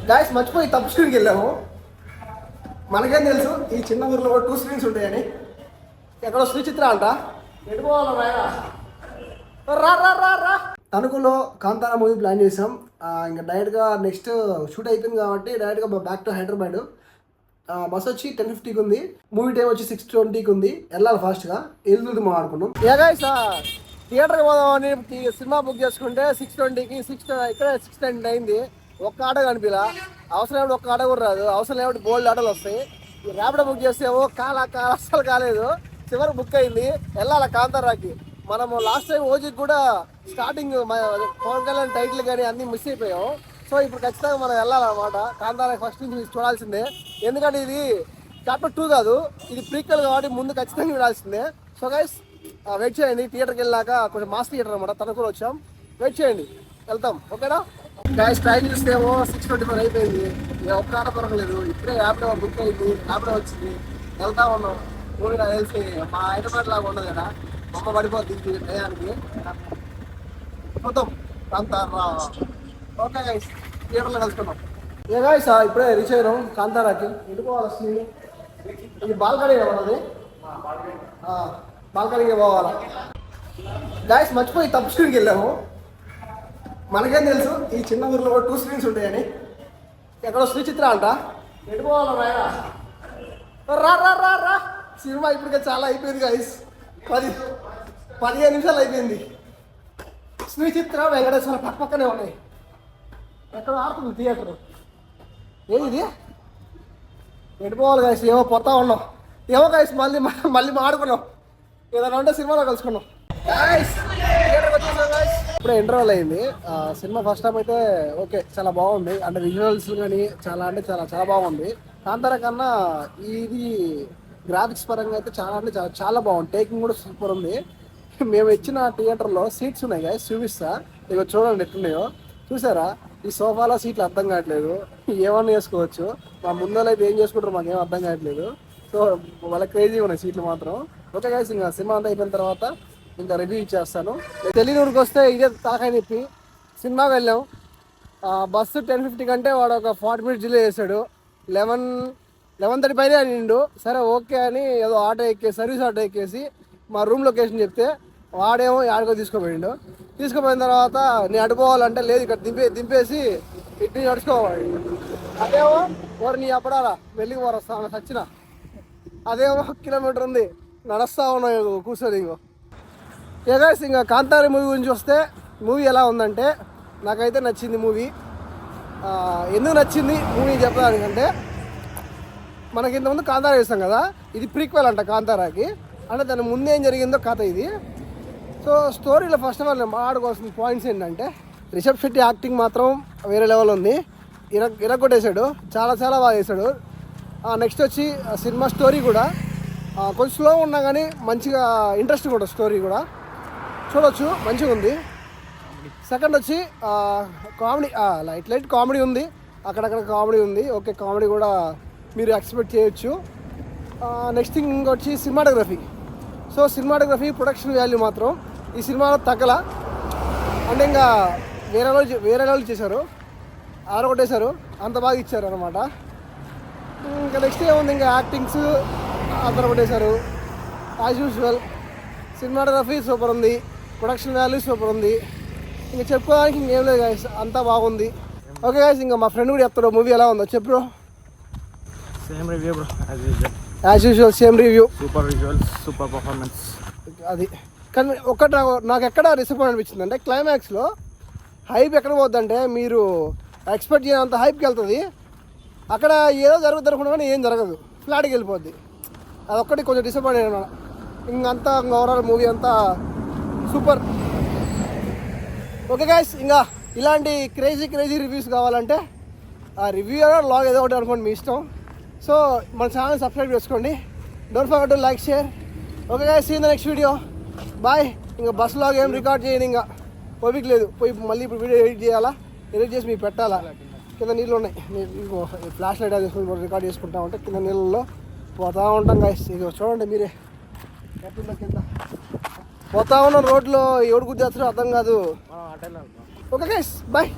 Guys మర్చిపోయి తప్పు స్క్రీన్కి వెళ్ళాము. మనకేం తెలుసు ఈ చిన్న ఊర్లో 2 స్క్రీన్స్ ఉంటాయని. ఎక్కడో శ్రీచిత్ర అంట. ఎటుపోవాలా రా రా రా రా. తణుకులో కాంతారా మూవీ ప్లాన్ చేసాం. ఇంకా డైరెక్ట్గా నెక్స్ట్ షూట్ అయిపోయింది కాబట్టి డైరెక్ట్గా బ్యాక్ టు హైదరాబాద్. బస్ వచ్చి 10:50కి ఉంది. మూవీ టైం వచ్చి 6:20కి ఉంది. వెళ్ళాలి ఫాస్ట్గా. వెళ్తుంది మాట్లాడుకున్నాం. ఏగాయస్ థియేటర్కి పోదామని సినిమా బుక్ చేసుకుంటే 6:20కి ఇక్కడ 6:10 అయింది. ఒక్క ఆటో కనిపిలా. అవసరం ఏమిటి ఒక్క ఆటో కూడా రాదు. అవసరం ఏమిటి బోల్డ్ ఆటోలు వస్తాయి. ర్యాపిడో బుక్ చేస్తేమో కాల అస్సలు కాలేదు. చివరికి బుక్ అయింది. వెళ్ళాలి కాంతారాకి. మనము లాస్ట్ టైం ఓజీకి కూడా స్టార్టింగ్ పవన్ కళ్యాణ్ టైటిల్ కానీ అన్నీ మిస్ అయిపోయాం. సో ఇప్పుడు ఖచ్చితంగా మనం వెళ్ళాలన్నమాట. కాంతారా ఫస్ట్ నుంచి చూడాల్సిందే. ఎందుకంటే ఇది చాప్టర్ 2 కాదు, ఇది ప్రీక్వెల్ కాబట్టి ముందు ఖచ్చితంగా చూడాల్సిందే. సో గైస్ వెయిట్ చేయండి. థియేటర్కి వెళ్ళాక కొంచెం మాస్ థియేటర్ అనమాట, తణుకులో వచ్చాం. వెయిట్ చేయండి, వెళ్తాం. ఓకేనా గైస్? టైం చూస్తేమో 6:24 అయిపోయింది. ఒక్క ఆట దొరకలేదు. ఇప్పుడే ర్యాపిడో బుక్ అయింది, ర్యాపిడో వచ్చింది. వెళ్తా ఉన్నాం. మూవీ నాకు తెలిసి మా హైదరాబాద్ లాగా ఉండదు కదా, బొమ్మ పడిపోతుంది టయానికి. మొత్తం కాంతారా. ఓకే గైస్, థియేటర్లో కలుసుకున్నాం. ఏ గైస్ ఇప్పుడే రీచ్ అయినాం కాంతారాకి. ఎటుకోవాలి వస్తుంది? ఇది బాల్కనీ ఉన్నది, బాల్కనీకి పోవాలా. గైస్ మర్చిపోయి తప్పు స్క్రీన్కి వెళ్ళాము. మనకేం తెలుసు ఈ చిన్న ఊర్లో 2 స్క్రీన్స్ ఉంటాయని. ఎక్కడో శ్రీచిత్ర అంట. ఎటుకోవాలా రా రా రా రా. సినిమా ఇప్పటికే చాలా అయిపోయింది గైస్. 15 నిమిషాలు అయిపోయింది. శ్రీచిత్ర వెంకటేశ్వర పక్కనే ఉన్నాయి. ఎక్కడ ఆడుతుంది థియేటర్? ఏది ఎటుపోవాలి గైస్? ఏమో పోతా ఉన్నాం. ఏమో గైస్ మళ్ళీ మాడుకున్నాం. ఏదైనా ఉంటే సినిమాలో కలుసుకున్నాం. ఇప్పుడే ఇంటర్వల్ అయింది. సినిమా ఫస్ట్ హాఫ్ అయితే ఓకే, చాలా బాగుంది. అంటే విజువల్స్ కానీ చాలా బాగుంది. కాంతారా కన్నా ఇది గ్రాఫిక్స్ పరంగా అయితే చాలా బాగుంది. టేకింగ్ కూడా సూపర్ ఉంది. మేము ఇచ్చిన థియేటర్లో సీట్స్ ఉన్నాయి కదా, చూపిస్తా. ఇక చూడండి ఎట్లున్నాయో. చూసారా? ఈ సోఫాలో సీట్లు అర్థం కావట్లేదు. ఏమన్నా చేసుకోవచ్చు. మా ముందర అయితే ఏం చేసుకుంటారో మాకేం అర్థం కావట్లేదు. సో వాళ్ళ క్రేజీగా ఉన్నాయి సీట్లు మాత్రం. ఓకే గైస్, ఇంకా సినిమా అంతా అయిపోయిన తర్వాత ఇంకా రివ్యూ ఇచ్చేస్తాను. తెలియనూరుకి వస్తే ఇదే తాకాయ నొప్పి. సినిమాకి వెళ్ళాం. బస్సు 10:50 కంటే వాడు ఒక 40 మినిట్స్ డిలే చేశాడు. 11:30 పైనే అనిండు. సరే ఓకే అని ఏదో సర్వీస్ ఆటో ఎక్కేసి మా రూమ్ లొకేషన్ చెప్తే వాడేమో ఆడుకో తీసుకుపోయిన తర్వాత నేను అడుకోవాలంటే లేదు, ఇక్కడ దింపేసి ఇటు నడుచుకోవాలి. అదేమో నీ అప్పుడాలా వెళ్ళి వస్తా సచ్చిన. అదేమో 1 కిలోమీటర్ ఉంది, నడుస్తా ఉన్నావు కూర్చొని. గైస్ ఇంకా కాంతారా మూవీ గురించి వస్తే, మూవీ ఎలా ఉందంటే నాకైతే నచ్చింది మూవీ. ఎందుకు నచ్చింది మూవీ చెప్పడానికంటే, మనకి ఇంతకుముందు కాంతారా చేస్తాం కదా, ఇది ప్రీక్వెల్ అంట కాంతారాకి. అంటే దాని ముందు ఏం జరిగిందో కథ ఇది. సో స్టోరీలో ఫస్ట్ ఆఫ్ ఆల్ మాట్లాడుకోవాల్సిన పాయింట్స్ ఏంటంటే, రిషబ్ శెట్టి యాక్టింగ్ మాత్రం వేరే లెవెల్ ఉంది. ఇరగొట్టేశాడు, చాలా బాగా చేశాడు. నెక్స్ట్ వచ్చి సినిమా స్టోరీ కూడా కొంచెం స్లో ఉన్నా కానీ మంచిగా ఇంట్రెస్టింగ్ ఉంటుంది. స్టోరీ కూడా చూడొచ్చు, మంచిగా ఉంది. సెకండ్ వచ్చి కామెడీ, లైట్ కామెడీ ఉంది. అక్కడక్కడ కామెడీ ఉంది. ఓకే, కామెడీ కూడా మీరు ఎక్స్పెక్ట్ చేయొచ్చు. నెక్స్ట్ థింగ్ వచ్చి cinematography. So cinematography, production value మాత్రం ఈ సినిమాలో తగ్గల. అంటే ఇంకా వేరే వాళ్ళు చేశారు, ఆరగొట్టేశారు, అంత బాగా ఇచ్చారు అనమాట. ఇంకా నెక్స్ట్ ఏముంది, ఇంకా యాక్టింగ్స్ అందరూ కొట్టేశారు యాజ్ యూజువల్. సినిమాటోగ్రఫీ సూపర్ ఉంది, ప్రొడక్షన్ వాల్యూ సూపర్ ఉంది. ఇంకా చెప్పుకోవడానికి ఇంకేం లేదు గాయస్, అంతా బాగుంది. ఓకే గాయస్, ఇంకా మా ఫ్రెండ్ కూడా చెప్తాడు మూవీ ఎలా ఉందో. చెప్పు bro. Same review bro, as usual same review. Super visuals, super performance. అది కానీ ఒక్కటి నాకు ఎక్కడ డిసప్పాయింట్ అనిపించింది అంటే, క్లైమాక్స్లో హైప్ ఎక్కడ పోద్దంటే, మీరు ఎక్స్పెక్ట్ చేయనంత హైప్కి వెళ్తుంది. అక్కడ ఏదో జరగకుండా కానీ ఏం జరగదు, ఫ్లాట్కి వెళ్ళిపోద్ది. అదొక్కటి కొంచెం డిసప్పాయింట్ అయినా. ఇంకంతా ఓవరాల్ మూవీ అంతా సూపర్. ఓకే గైస్, ఇంకా ఇలాంటి క్రేజీ రివ్యూస్ కావాలంటే ఆ రివ్యూ లాగ్ ఏదో ఒకటి అనుకోండి, మీ ఇష్టం. సో మన ఛానల్ సబ్స్క్రైబ్ చేసుకోండి. Don't forget to like, share. Okay guys, see in the next video. Bye. ఇంకా బస్ లాగ్ ఏం రికార్డ్ చేయండి, ఇంకా ఓపిక లేదు. మళ్ళీ ఇప్పుడు వీడియో ఎడిట్ చేసి మీకు పెట్టాలా. కింద నీళ్ళు ఉన్నాయి, ఫ్లాష్ లైట్ అది రికార్డ్ చేసుకుంటా ఉంటే కింద నీళ్ళలో పోతూ ఉంటాం గైస్. ఇక చూడండి మీరే, కింద పోతా ఉన్న రోడ్లో ఎవడు గుద్దేస్తారో అర్థం కాదు. Okay guys, bye.